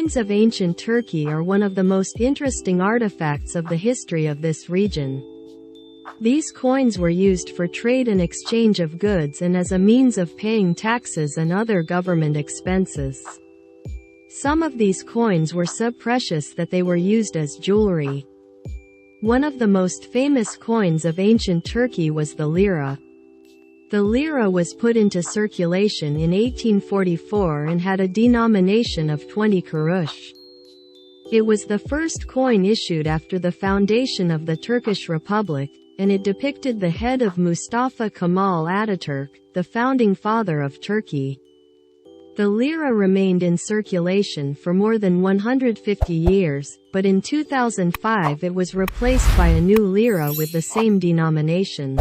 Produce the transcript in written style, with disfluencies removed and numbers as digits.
coins of ancient Turkey are one of the most interesting artifacts of the history of this region. These coins were used for trade and exchange of goods and as a means of paying taxes and other government expenses. Some of these coins were so precious that they were used as jewelry. One of the most famous coins of ancient Turkey was the lira. The lira was put into circulation in 1844 and had a denomination of 20 kurush. It was the first coin issued after the foundation of the Turkish Republic, and it depicted the head of Mustafa Kemal Ataturk, the founding father of Turkey. The lira remained in circulation for more than 150 years, but in 2005 it was replaced by a new lira with the same denomination.